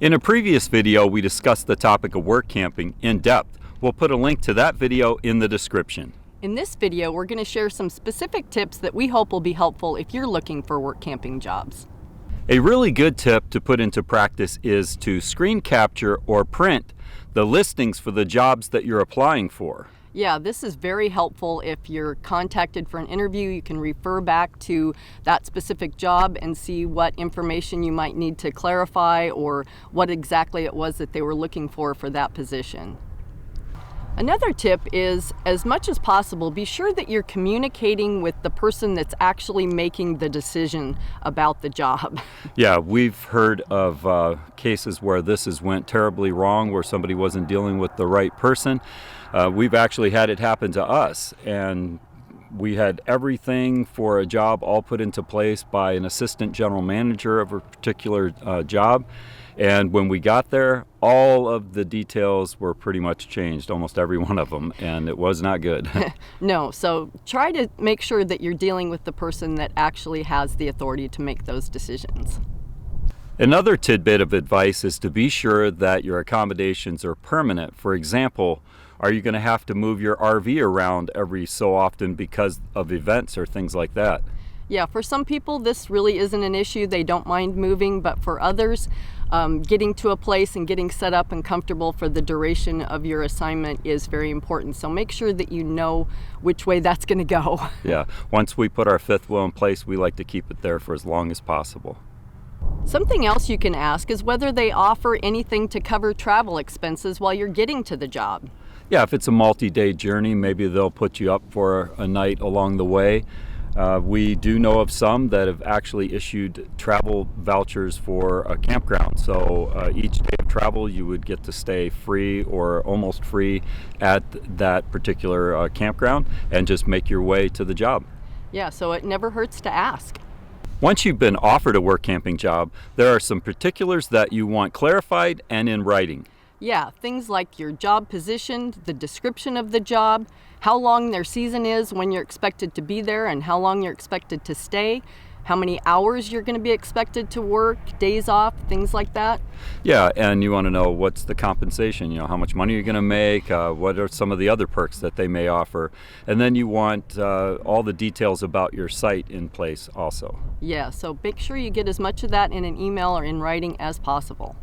In a previous video, we discussed the topic of work camping in depth. We'll put a link to that video in the description. In this video, we're going to share some specific tips that we hope will be helpful if you're looking for work camping jobs. A really good tip to put into practice is to screen capture or print the listings for the jobs that you're applying for. Yeah, this is very helpful if you're contacted for an interview. You can refer back to that specific job and see what information you might need to clarify or what exactly it was that they were looking for that position. Another tip is, as much as possible, be sure that you're communicating with the person that's actually making the decision about the job. Yeah, we've heard of cases where this has went terribly wrong, where somebody wasn't dealing with the right person. We've actually had it happen to us, and we had everything for a job all put into place by an assistant general manager of a particular job. And when we got there, all of the details were pretty much changed, almost every one of them, and it was not good. No, so try to make sure that you're dealing with the person that actually has the authority to make those decisions. Another tidbit of advice is to be sure that your accommodations are permanent. For example, are you going to have to move your RV around every so often because of events or things like that? Yeah, for some people this really isn't an issue. They don't mind moving, but for others, getting to a place and getting set up and comfortable for the duration of your assignment is very important. So make sure that you know which way that's going to go. Yeah, once we put our fifth wheel in place, we like to keep it there for as long as possible. Something else you can ask is whether they offer anything to cover travel expenses while you're getting to the job. Yeah, if it's a multi-day journey, maybe they'll put you up for a night along the way. We do know of some that have actually issued travel vouchers for a campground. So each day of travel, you would get to stay free or almost free at that particular campground and just make your way to the job. Yeah, so it never hurts to ask. Once you've been offered a work camping job, there are some particulars that you want clarified and in writing. Yeah, things like your job position, the description of the job, how long their season is, when you're expected to be there, and how long you're expected to stay, how many hours you're going to be expected to work, days off, things like that. Yeah, and you want to know what's the compensation, how much money you're going to make, what are some of the other perks that they may offer, and then you want all the details about your site in place also. Yeah, so make sure you get as much of that in an email or in writing as possible.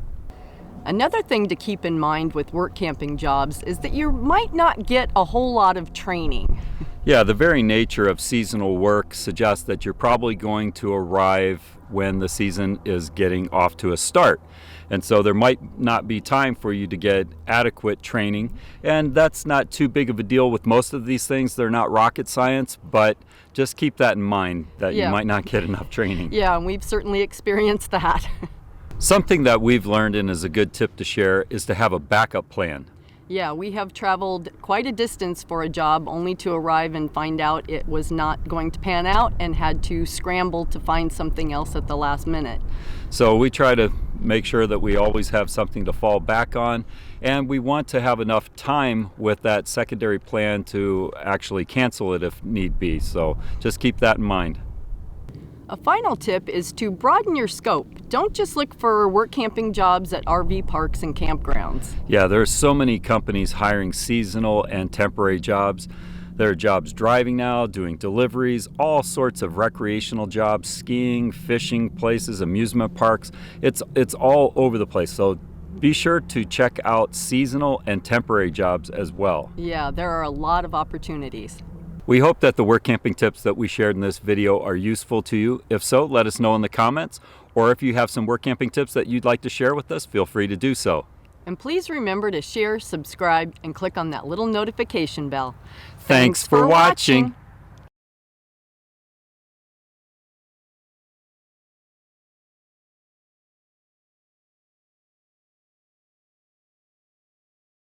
Another thing to keep in mind with work camping jobs is that you might not get a whole lot of training. Yeah, the very nature of seasonal work suggests that you're probably going to arrive when the season is getting off to a start. And so there might not be time for you to get adequate training. And that's not too big of a deal with most of these things. They're not rocket science, but just keep that in mind that you might not get enough training. Yeah, and we've certainly experienced that. Something that we've learned and is a good tip to share is to have a backup plan. Yeah, we have traveled quite a distance for a job only to arrive and find out it was not going to pan out and had to scramble to find something else at the last minute. So we try to make sure that we always have something to fall back on, and we want to have enough time with that secondary plan to actually cancel it if need be. So just keep that in mind. A final tip is to broaden your scope. Don't just look for work camping jobs at RV parks and campgrounds. Yeah, there are so many companies hiring seasonal and temporary jobs. There are jobs driving now, doing deliveries, all sorts of recreational jobs, skiing, fishing places, amusement parks. It's all over the place. So be sure to check out seasonal and temporary jobs as well. Yeah, there are a lot of opportunities. We hope that the work camping tips that we shared in this video are useful to you. If so, let us know in the comments, or if you have some work camping tips that you'd like to share with us, feel free to do so. And please remember to share, subscribe, and click on that little notification bell. Thanks for watching.